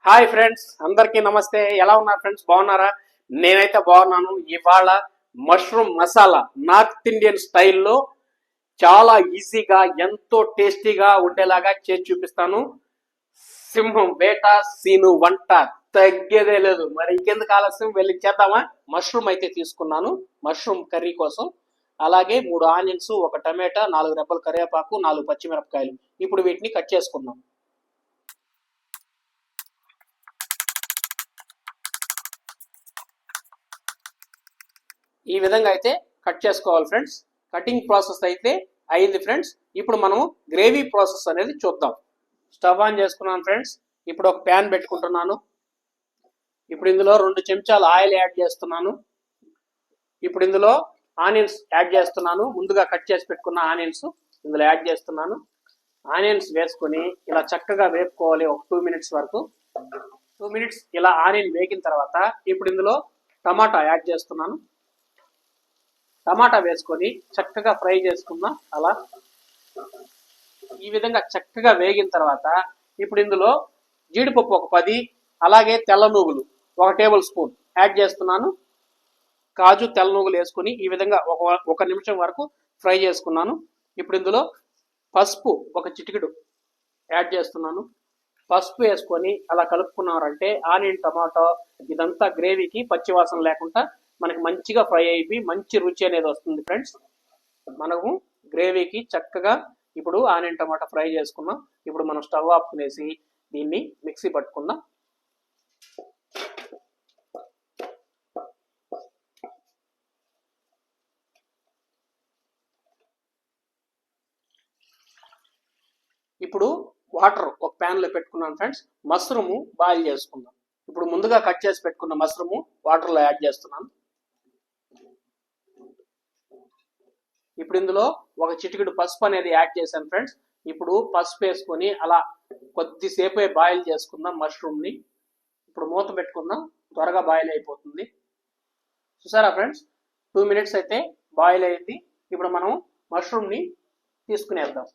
Hi friends, అందరికీ నమస్తే. ఎలా ఉన్నారు ఫ్రెండ్స్? బాగున్నారా? నేనైతే బాగున్నాను. ఇవాళ మష్రూమ్ మసాలా నార్త్ ఇండియన్ స్టైల్లో చాలా ఈజీగా ఎంతో టేస్టీగా ఉండేలాగా చేసి చూపిస్తాను. సింహం వేట సీను వంట తగ్గేదే లేదు. మరి ఇంకెందుకు ఆలస్యం, వెళ్ళి చేద్దామా? మష్రూమ్ అయితే తీసుకున్నాను మష్రూమ్ కర్రీ కోసం. అలాగే 3 ఆనియన్స్, 1 టమాటా, 4 రెబ్బల కరివేపాకు, 4 పచ్చిమిరపకాయలు. ఇప్పుడు వీటిని కట్ చేసుకుందాం. ఈ విధంగా అయితే కట్ చేసుకోవాలి ఫ్రెండ్స్. కటింగ్ ప్రాసెస్ అయితే అయింది ఫ్రెండ్స్. ఇప్పుడు మనం గ్రేవీ ప్రాసెస్ అనేది చూద్దాం. స్టవ్ ఆన్ చేసుకున్నాను ఫ్రెండ్స్. ఇప్పుడు ఒక ప్యాన్ పెట్టుకుంటున్నాను. ఇప్పుడు ఇందులో 2 చెంచాలు ఆయిల్ యాడ్ చేస్తున్నాను. ఇప్పుడు ఇందులో ఆనియన్స్ యాడ్ చేస్తున్నాను. ముందుగా కట్ చేసి పెట్టుకున్న ఆనియన్స్ ఇందులో యాడ్ చేస్తున్నాను. ఆనియన్స్ వేసుకొని ఇలా చక్కగా వేపుకోవాలి ఒక 2 మినిట్స్ వరకు. 2 మినిట్స్ ఇలా ఆనియన్ వేగిన తర్వాత ఇప్పుడు ఇందులో టమాటా యాడ్ చేస్తున్నాను. టమాటా వేసుకొని చక్కగా ఫ్రై చేసుకుందాం. అలా ఈ విధంగా చక్కగా వేగిన తర్వాత ఇప్పుడు ఇందులో జీడిపప్పు ఒక 10, అలాగే తెల్ల నువ్వులు 1 టేబుల్ స్పూన్ యాడ్ చేస్తున్నాను. కాజు, తెల్ల నువ్వులు వేసుకొని ఈ విధంగా ఒక నిమిషం వరకు ఫ్రై చేసుకున్నాను. ఇప్పుడు ఇందులో పసుపు ఒక చిటికెడు యాడ్ చేస్తున్నాను. పసుపు వేసుకొని అలా కలుపుకున్నారంటే ఆనియన్, టమాటో ఇదంతా గ్రేవీకి పచ్చివాసన లేకుండా మనకి మంచిగా ఫ్రై అయిపోయి మంచి రుచి అనేది వస్తుంది ఫ్రెండ్స్. మనము గ్రేవీకి చక్కగా ఇప్పుడు ఆనియన్, టమాటా ఫ్రై చేసుకున్నాం. ఇప్పుడు మనం స్టవ్ ఆపుకునేసి దీన్ని మిక్సీ పట్టుకుందాం. ఇప్పుడు వాటర్ ఒక ప్యాన్ లో పెట్టుకున్నాను ఫ్రెండ్స్. మష్రూము బాయిల్ చేసుకుందాం. ఇప్పుడు ముందుగా కట్ చేసి పెట్టుకున్న మష్రూము వాటర్ లో యాడ్ చేస్తున్నాను. ఇప్పుడు ఇందులో ఒక చిటికెడు పసుపు అనేది యాడ్ చేశాను ఫ్రెండ్స్. ఇప్పుడు పసుపు వేసుకొని అలా కొద్దిసేపు బాయిల్ చేసుకుందాం మష్రూమ్ ని. ఇప్పుడు మూత పెట్టుకుందాం, త్వరగా బాయిల్ అయిపోతుంది. చూసారా ఫ్రెండ్స్, 2 మినిట్స్ అయితే బాయిల్ అయింది. ఇప్పుడు మనం మష్రూమ్ ని తీసుకునేద్దాం.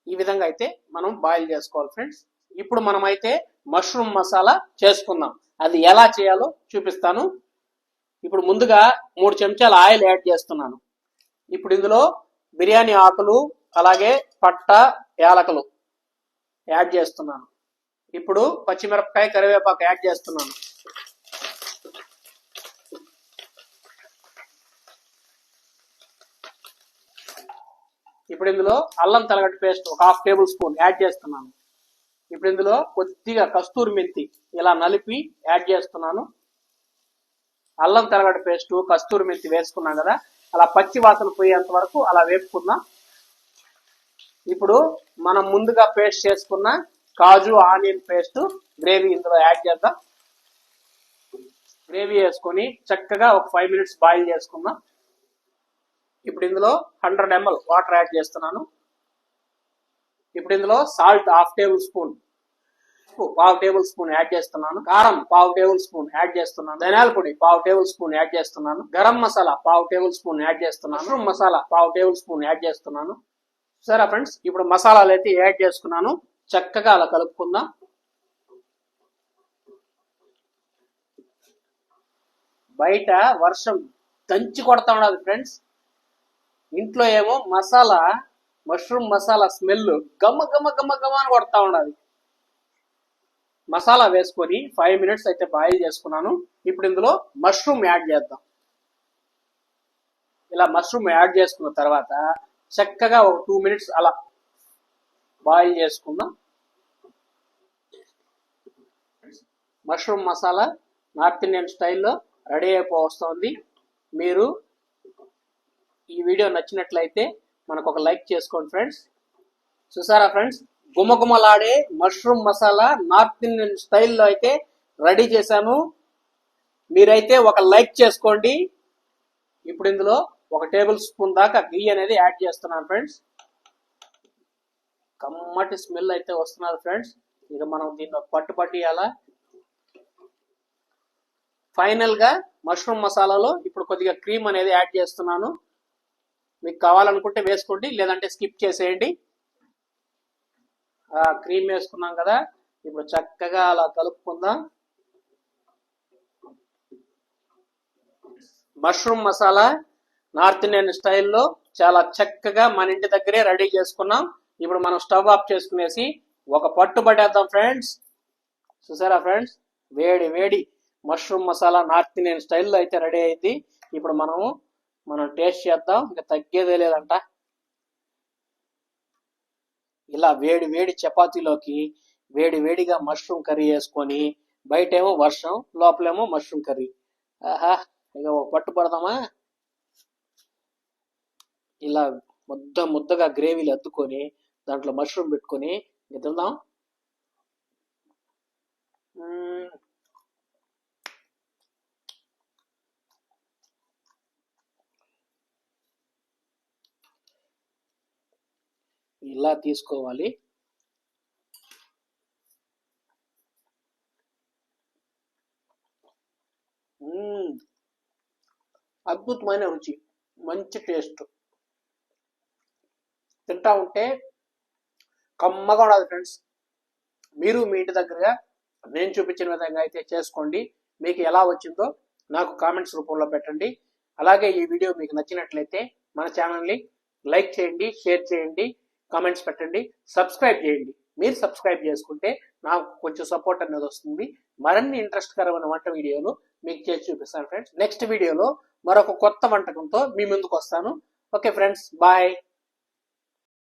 ఈ విధంగా అయితే మనం బాయిల్ చేసుకోవాలి ఫ్రెండ్స్. ఇప్పుడు మనం అయితే మష్రూమ్ మసాలా చేసుకుందాం. అది ఎలా చేయాలో చూపిస్తాను. ఇప్పుడు ముందుగా 3 చెంచాల ఆయిల్ యాడ్ చేస్తున్నాను. ఇప్పుడు ఇందులో బిర్యానీ ఆకులు, అలాగే పట్ట, యాలకులు యాడ్ చేస్తున్నాను. ఇప్పుడు పచ్చిమిరపకాయ, కరివేపాకు యాడ్ చేస్తున్నాను. ఇప్పుడు ఇందులో అల్లం తెల్లగడ్డ పేస్ట్ ఒక 1/2 టేబుల్ స్పూన్ యాడ్ చేస్తున్నాను. ఇప్పుడు ఇందులో కొద్దిగా కస్తూరి మెంతి ఇలా నలిపి యాడ్ చేస్తున్నాను. అల్లం తెల్లగడ్డ పేస్ట్, కస్తూరి మెంతి వేసుకున్నాం కదా, అలా పచ్చి వాసన పోయేంత వరకు అలా వేపుకుందాం. ఇప్పుడు మనం ముందుగా పేస్ట్ చేసుకున్న కాజు, ఆనియన్ పేస్ట్ గ్రేవీ ఇందులో యాడ్ చేద్దాం. గ్రేవీ వేసుకొని చక్కగా ఒక 5 మినిట్స్ బాయిల్ చేసుకుందాం. ఇప్పుడు ఇందులో 100 ml వాటర్ యాడ్ చేస్తున్నాను. ఇప్పుడు ఇందులో salt 1/2 table spoon, 1/2 tablespoon add చేస్తున్నాను. కారం 1/2 టేబుల్ స్పూన్ యాడ్ చేస్తున్నాను. ధనియాల పొడి 1/2 టేబుల్ స్పూన్ యాడ్ చేస్తున్నాను. Garam masala 1/2 tablespoon add చేస్తున్నాను. Mushroom masala 1/2 tablespoon add చేస్తున్నాను. సరే ఫ్రెండ్స్, ఇప్పుడు మసాలాలు అయితే యాడ్ చేసుకున్నాను. చక్కగా అలా కలుపుకుందాం. బయట వర్షం దంచి కొడతా ఉండదు ఫ్రెండ్స్. ఇంట్లో ఏమో మసాలా, మష్రూమ్ మసాలా స్మెల్ గమ్మ గమ్మ గమ్మ గమ్మ అని కొడతా ఉండదు. మసాలా వేసుకొని 5 మినిట్స్ అయితే బాయిల్ చేసుకున్నాను. ఇప్పుడు ఇందులో మష్రూమ్ యాడ్ చేద్దాం. ఇలా మష్రూమ్ యాడ్ చేసుకున్న తర్వాత చక్కగా ఒక 2 మినిట్స్ అలా బాయిల్ చేసుకుందాం. మష్రూమ్ మసాలా నార్త్ ఇండియన్ స్టైల్లో రెడీ అయిపోతుంది. మీరు ఈ వీడియో నచ్చినట్లయితే మనకు ఒక లైక్ చేసుకోండి ఫ్రెండ్స్. చూసారా ఫ్రెండ్స్, గుమగుమలాడే మష్రూమ్ మసాలా నార్త్ ఇండియన్ స్టైల్లో అయితే రెడీ చేశాను. మీరైతే ఒక లైక్ చేసుకోండి. ఇప్పుడు ఇందులో 1 టేబుల్ స్పూన్ దాకా గీ అనేది యాడ్ చేస్తున్నాను ఫ్రెండ్స్. కమ్మటి స్మెల్ అయితే వస్తున్నది ఫ్రెండ్స్. ఇక మనం దీన్ని పట్టుపట్టియాలా. ఫైనల్ గా మష్రూమ్ మసాలాలో ఇప్పుడు కొద్దిగా క్రీమ్ అనేది యాడ్ చేస్తున్నాను. మీకు కావాలనుకుంటే వేసుకోండి, లేదంటే స్కిప్ చేసేయండి. క్రీమ్ వేసుకున్నాం కదా, ఇప్పుడు చక్కగా అలా కలుపుకుందాం. మష్రూమ్ మసాలా నార్త్ ఇండియన్ స్టైల్లో చాలా చక్కగా మన ఇంటి దగ్గరే రెడీ చేసుకున్నాం. ఇప్పుడు మనం స్టవ్ ఆఫ్ చేసుకునేసి ఒక పట్టు పట్టేద్దాం ఫ్రెండ్స్. చూసారా ఫ్రెండ్స్, వేడి వేడి మష్రూమ్ మసాలా నార్త్ ఇండియన్ స్టైల్లో అయితే రెడీ అయింది. ఇప్పుడు మనం టేస్ట్ చేద్దాం, ఇంకా తగ్గేదే లేదంట. ఇలా వేడి వేడి చపాతీలోకి వేడి వేడిగా మష్రూమ్ కర్రీ వేసుకొని, బయటేమో వర్షం, లోపలేమో మష్రూమ్ కర్రీ. ఆహా, ఇక ఒక పట్టు పడదామా. ఇలా ముద్దగా గ్రేవీలు అద్దుకొని దాంట్లో మష్రూమ్ పెట్టుకొని తిందాం. ఇలా తీసుకోవాలి. అద్భుతమైన రుచి, మంచి టేస్ట్. తింటా ఉంటే కమ్మగా ఉండదు ఫ్రెండ్స్. మీరు మీ ఇంటి దగ్గరగా నేను చూపించిన విధంగా అయితే చేసుకోండి. మీకు ఎలా వచ్చిందో నాకు కామెంట్స్ రూపంలో పెట్టండి. అలాగే ఈ వీడియో మీకు నచ్చినట్లయితే మన ఛానల్ని లైక్ చేయండి, షేర్ చేయండి, కామెంట్స్ పెట్టండి, సబ్స్క్రైబ్ చేయండి. మీరు సబ్స్క్రైబ్ చేసుకుంటే నాకు కొంచెం సపోర్ట్ అనేది వస్తుంది. మరిన్ని ఇంట్రెస్ట్కరమైన వంట వీడియోలు మీకు చేసి చూపిస్తాను ఫ్రెండ్స్. నెక్స్ట్ వీడియోలో మరొక కొత్త వంటకంతో మీ ముందుకు వస్తాను. Okay friends, bye.